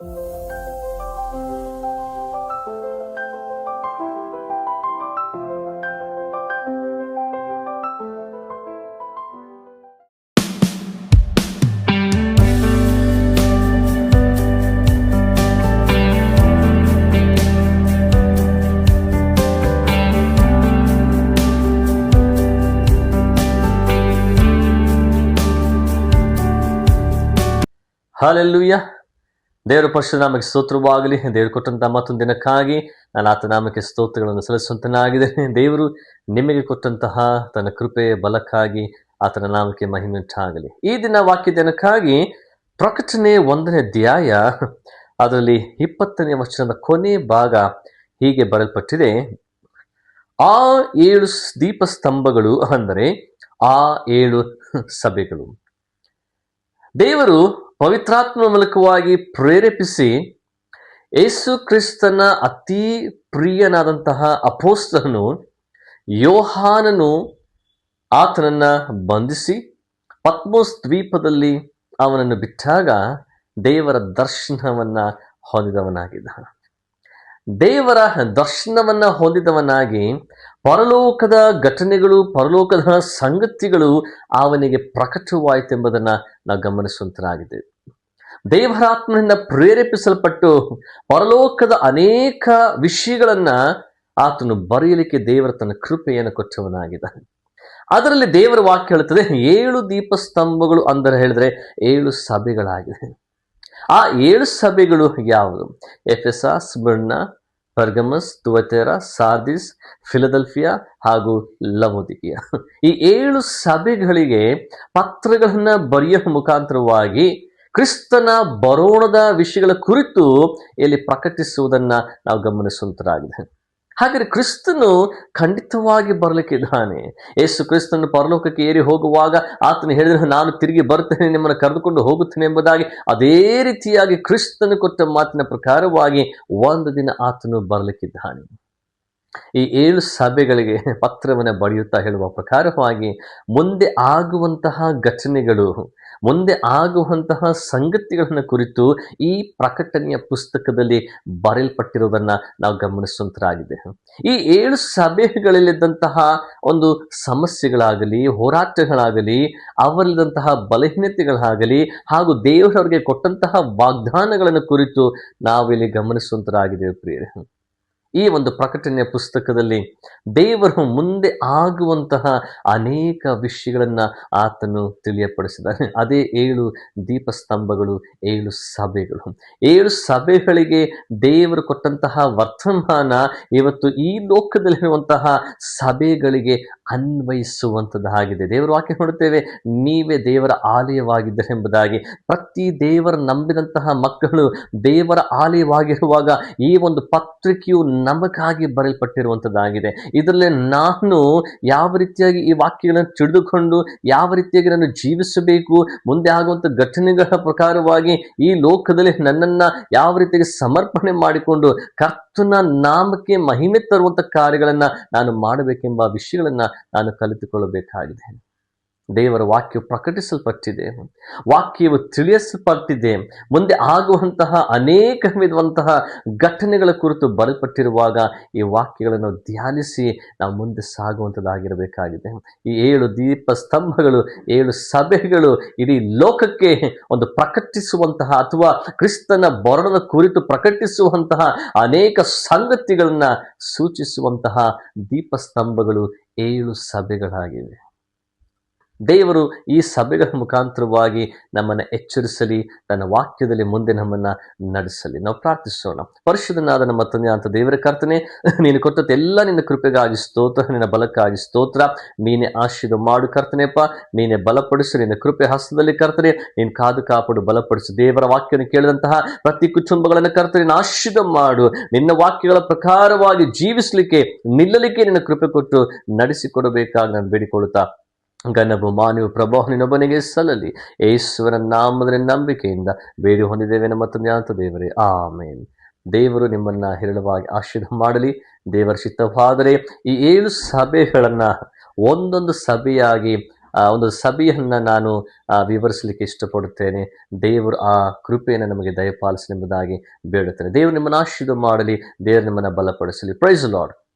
Hallelujah. ದೇವರ ಪರಿಶುದ್ಧ ನಾಮಕ್ಕೆ ಸ್ತೋತ್ರವಾಗಲಿ. ದೇವರು ಕೊಟ್ಟಂತಹ ಮತ್ತೊಂದು ದಿನಕ್ಕಾಗಿ ನಾನು ಆತ ನಾಮಕ್ಕೆ ಸ್ತೋತ್ರಗಳನ್ನು ಸಲ್ಲಿಸುವಂತನಾಗಿದ್ದೇನೆ. ದೇವರು ನಿಮಗೆ ಕೊಟ್ಟಂತಹ ತನ್ನ ಕೃಪೆ ಬಲಕ್ಕಾಗಿ ಆತನ ನಾಮಕ್ಕೆ ಮಹಿಮೆ ಉಂಟಾಗಲಿ. ಈ ದಿನ ವಾಕ್ಯ ದಿನಕ್ಕಾಗಿ ಪ್ರಕಟಣೆ 1ನೇ ಅಧ್ಯಾಯ ಅದರಲ್ಲಿ 20ನೇ ವಚನದ ಕೊನೆ ಭಾಗ ಹೀಗೆ ಬರೆಯಲ್ಪಟ್ಟಿದೆ. ಆ 7 ದೀಪಸ್ತಂಭಗಳು ಅಂದರೆ ಆ 7 ಸಭೆಗಳು. ದೇವರು ಪವಿತ್ರಾತ್ಮ ಮೂಲಕವಾಗಿ ಪ್ರೇರೇಪಿಸಿ ಯೇಸು ಕ್ರಿಸ್ತನ ಅತಿ ಪ್ರಿಯನಾದಂತಹ ಅಪೊಸ್ತಲನು ಯೋಹಾನನು ಆತನನ್ನ ಬಂಧಿಸಿ ಪತ್ಮೋಸ್ ದ್ವೀಪದಲ್ಲಿ ಅವನನ್ನು ಬಿಟ್ಟಾಗ ದೇವರ ದರ್ಶನವನ್ನ ಹೊಂದಿದವನಾಗಿದ್ದ. ದೇವರ ದರ್ಶನವನ್ನ ಹೊಂದಿದವನಾಗಿ ಪರಲೋಕದ ಘಟನೆಗಳು, ಪರಲೋಕದ ಸಂಗತಿಗಳು ಅವನಿಗೆ ಪ್ರಕಟವಾಯಿತೆಂಬುದನ್ನು ನಾವು ಗಮನಿಸುವಂತರಾಗಿದೆ. ದೇವರಾತ್ಮನಿಂದ ಪ್ರೇರೇಪಿಸಲ್ಪಟ್ಟು ಪರಲೋಕದ ಅನೇಕ ವಿಷಯಗಳನ್ನ ಆತನು ಬರೆಯಲಿಕ್ಕೆ ದೇವರ ತನ್ನ ಕೃಪೆಯನ್ನು ಕೊಟ್ಟವನಾಗಿದ್ದಾನೆ. ಅದರಲ್ಲಿ ದೇವರ ವಾಕ್ಯ ಹೇಳುತ್ತದೆ 7 ದೀಪಸ್ತಂಭಗಳು ಅಂದರೆ ಹೇಳಿದ್ರೆ 7 ಸಭೆಗಳಾಗಿದೆ. ಆ 7 ಸಭೆಗಳು ಯಾವುದು? ಎಫೆಸ, ಸ್ಮಿರ್ನ, ಪರ್ಗಮಸ್, ತುವತೇರ, ಸಾರ್ದಿಸ್, ಫಿಲದೆಲ್ಫಿಯಾ ಹಾಗೂ ಲವೋದಿಕೀಯ. ಈ 7 ಸಭೆಗಳಿಗೆ ಪತ್ರಗಳನ್ನ ಬರೆಯುವ ಮುಖಾಂತರವಾಗಿ ಕ್ರಿಸ್ತನ ಬರೋಣದ ವಿಷಯಗಳ ಕುರಿತು ಇಲ್ಲಿ ಪ್ರಕಟಿಸುವುದನ್ನ ನಾವು ಗಮನಿಸುವಂತರಾಗಿದೆ. ಹಾಗಾದರೆ ಕ್ರಿಸ್ತನು ಖಂಡಿತವಾಗಿ ಬರಲಿಕ್ಕಿದ್ದಾನೆ. ಯೇಸು ಕ್ರಿಸ್ತನು ಪರಲೋಕಕ್ಕೆ ಏರಿ ಹೋಗುವಾಗ ಆತನು ಹೇಳಿದ್ರೆ, ನಾನು ತಿರುಗಿ ಬರ್ತೇನೆ, ನಿಮ್ಮನ್ನು ಕರೆದುಕೊಂಡು ಹೋಗುತ್ತೇನೆ ಎಂಬುದಾಗಿ ಅದೇ ರೀತಿಯಾಗಿ ಕ್ರಿಸ್ತನು ಕೊಟ್ಟ ಮಾತಿನ ಪ್ರಕಾರವಾಗಿ ಒಂದು ದಿನ ಆತನು ಬರಲಿಕ್ಕಿದ್ದಾನೆ. ಈ 7 ಸಭೆಗಳಿಗೆ ಪತ್ರವನ್ನು ಬರೆಯುತ್ತಾ ಹೇಳುವ ಪ್ರಕಾರವಾಗಿ ಮುಂದೆ ಆಗುವಂತಹ ಘಟನೆಗಳು, ಮುಂದೆ ಆಗುವಂತಹ ಸಂಗತಿಗಳನ್ನು ಕುರಿತು ಈ ಪ್ರಕಟಣೆಯ ಪುಸ್ತಕದಲ್ಲಿ ಬರೆಯಲ್ಪಟ್ಟಿರುವುದನ್ನು ನಾವು ಗಮನಿಸುವಂತರಾಗಿದೆ. ಈ 7 ಸಭೆಗಳಲ್ಲಿದ್ದಂತಹ ಒಂದು ಸಮಸ್ಯೆಗಳಾಗಲಿ, ಹೋರಾಟಗಳಾಗಲಿ, ಅವರಲ್ಲಿದ್ದಂತಹ ಬಲಹೀನತೆಗಳಾಗಲಿ ಹಾಗೂ ದೇವರವರಿಗೆ ಕೊಟ್ಟಂತಹ ವಾಗ್ದಾನಗಳನ್ನು ಕುರಿತು ನಾವಿಲ್ಲಿ ಗಮನಿಸುವಂತರಾಗಿದ್ದೇವೆ ಪ್ರಿಯರೇ. ಈ ಒಂದು ಪ್ರಕಟಣೆಯ ಪುಸ್ತಕದಲ್ಲಿ ದೇವರು ಮುಂದೆ ಆಗುವಂತಹ ಅನೇಕ ವಿಷಯಗಳನ್ನ ಆತನು ತಿಳಿಯಪಡಿಸಿದ್ದಾನೆ. ಅದೇ 7 ದೀಪಸ್ತಂಭಗಳು, 7 ಸಭೆಗಳು. 7 ಸಭೆಗಳಿಗೆ ದೇವರು ಕೊಟ್ಟಂತಹ ವರ್ತಮಾನ ಇವತ್ತು ಈ ಲೋಕದಲ್ಲಿರುವಂತಹ ಸಭೆಗಳಿಗೆ ಅನ್ವಯಿಸುವಂಥದ್ದಾಗಿದೆ. ದೇವರ ವಾಕ್ಯ ನೋಡುತ್ತೇವೆ, ನೀವೇ ದೇವರ ಆಲಯವಾಗಿದ್ದರೆ ಎಂಬುದಾಗಿ. ಪ್ರತಿ ದೇವರ ನಂಬಿದಂತಹ ಮಕ್ಕಳು ದೇವರ ಆಲಯವಾಗಿರುವಾಗ ಈ ಒಂದು ಪತ್ರಿಕೆಯು ನಮಗಾಗಿ ಬರೆಯಲ್ಪಟ್ಟಿರುವಂಥದ್ದಾಗಿದೆ. ಇದರಲ್ಲಿ ನಾನು ಯಾವ ರೀತಿಯಾಗಿ ಈ ವಾಕ್ಯಗಳನ್ನು ತಿಳಿದುಕೊಂಡು ಯಾವ ರೀತಿಯಾಗಿ ನಾನು ಜೀವಿಸಬೇಕು, ಮುಂದೆ ಆಗುವಂಥ ಘಟನೆಗಳ ಪ್ರಕಾರವಾಗಿ ಈ ಲೋಕದಲ್ಲಿ ನನ್ನನ್ನು ಯಾವ ರೀತಿಯಾಗಿ ಸಮರ್ಪಣೆ ಮಾಡಿಕೊಂಡು ಕರ್ತನ ನಾಮಕ್ಕೆ ಮಹಿಮೆ ತರುವಂಥ ಕಾರ್ಯಗಳನ್ನು ನಾನು ಮಾಡಬೇಕೆಂಬ ವಿಷಯಗಳನ್ನು ನಾನು ಕಲಿತುಕೊಳ್ಳಬೇಕಾಗಿದೆ. ದೇವರ ವಾಕ್ಯವು ಪ್ರಕಟಿಸಲ್ಪಟ್ಟಿದೆ, ವಾಕ್ಯವು ತಿಳಿಸಲ್ಪಟ್ಟಿದೆ. ಮುಂದೆ ಆಗುವಂತಹ ಅನೇಕ ವಿಧವಂತಹ ಘಟನೆಗಳ ಕುರಿತು ಬರೆಯಲ್ಪಟ್ಟಿರುವಾಗ ಈ ವಾಕ್ಯಗಳನ್ನು ಧ್ಯಾನಿಸಿ ನಾವು ಮುಂದೆ ಸಾಗುವಂಥದ್ದಾಗಿರಬೇಕಾಗಿದೆ. ಈ 7 ದೀಪಸ್ತಂಭಗಳು, 7 ಸಭೆಗಳು ಇಡೀ ಲೋಕಕ್ಕೆ ಒಂದು ಪ್ರಕಟಿಸುವಂತಹ ಅಥವಾ ಕ್ರಿಸ್ತನ ಬರೋಣದ ಕುರಿತು ಪ್ರಕಟಿಸುವಂತಹ ಅನೇಕ ಸಂಗತಿಗಳನ್ನ ಸೂಚಿಸುವಂತಹ ದೀಪಸ್ತಂಭಗಳು 7 ಸಭೆಗಳಾಗಿವೆ. ದೇವರು ಈ ಸಭೆಗಳ ಮುಖಾಂತರವಾಗಿ ನಮ್ಮನ್ನು ಎಚ್ಚರಿಸಲಿ, ತನ್ನ ವಾಕ್ಯದಲ್ಲಿ ಮುಂದೆ ನಮ್ಮನ್ನು ನಡೆಸಲಿ. ನಾವು ಪ್ರಾರ್ಥಿಸೋಣ. ಪರಿಶುದ್ಧನಾದ ನಮ್ಮ ತಂದೆ ಅಂತ ದೇವರ ಕರ್ತನೆ, ನೀನು ಕೊಟ್ಟದ್ದು ಎಲ್ಲ ನಿನ್ನ ಕೃಪೆಗಾಗಿ ಸ್ತೋತ್ರ, ನಿನ್ನ ಬಲಕ್ಕಾಗಿ ಸ್ತೋತ್ರ. ನೀನೇ ಆಶೀರ್ವಾದ ಮಾಡು ಕರ್ತನೆಪ್ಪ, ನೀನೇ ಬಲಪಡಿಸು, ನಿನ್ನ ಕೃಪೆ ಹಸ್ತದಲ್ಲಿ ಕರ್ತನೆ ನೀನು ಕಾದು ಕಾಪಾಡು, ಬಲಪಡಿಸು. ದೇವರ ವಾಕ್ಯವನ್ನು ಕೇಳಿದಂತಹ ಪ್ರತಿ ಕುಟುಂಬಗಳನ್ನು ಕರ್ತನೆ ನೀನು ಆಶೀರ್ವಾದ ಮಾಡು. ನಿನ್ನ ವಾಕ್ಯಗಳ ಪ್ರಕಾರವಾಗಿ ಜೀವಿಸಲಿಕ್ಕೆ, ನಿಲ್ಲಲಿಕ್ಕೆ ನಿನ್ನ ಕೃಪೆ ಕೊಟ್ಟು ನಡೆಸಿಕೊಡಬೇಕಾಗಿ ನಾನು ಬೇಡಿಕೊಳ್ಳುತ್ತಾ, ಘನವು ಮಾನವ ಪ್ರಭಾವ ನಿನ್ನೊಬ್ಬನಿಗೆ ಸಲ್ಲಲಿ. ಯೇಸುವಿನ ನಾಮದಲ್ಲಿ ನಂಬಿಕೆಯಿಂದ ಬೇಡಿ ಹೊಂದಿದ್ದೇವೆ ನಮ್ಮ ತಂದೆಯಾದ ದೇವರೇ, ಆಮೇನ್. ದೇವರು ನಿಮ್ಮನ್ನ ಹೇರಳವಾಗಿ ಆಶೀರ್ವಾದ ಮಾಡಲಿ. ದೇವರ ಚಿತ್ತವಾದರೆ ಈ 7 ಸಭೆಗಳನ್ನ ಒಂದೊಂದು ಸಭೆಯಾಗಿ ಒಂದು ಸಭೆಯನ್ನು ನಾನು ವಿವರಿಸಲಿಕ್ಕೆ ಇಷ್ಟಪಡುತ್ತೇನೆ. ದೇವರು ಆ ಕೃಪೆಯನ್ನು ನಮಗೆ ದಯಪಾಲಿಸಲೆಂಬುದಾಗಿ ಬೇಡುತ್ತೇನೆ. ದೇವರು ನಿಮ್ಮನ್ನು ಆಶೀರ್ವಾದ ಮಾಡಲಿ. ದೇವರು ನಿಮ್ಮನ್ನು ಬಲಪಡಿಸಲಿ. Price lord.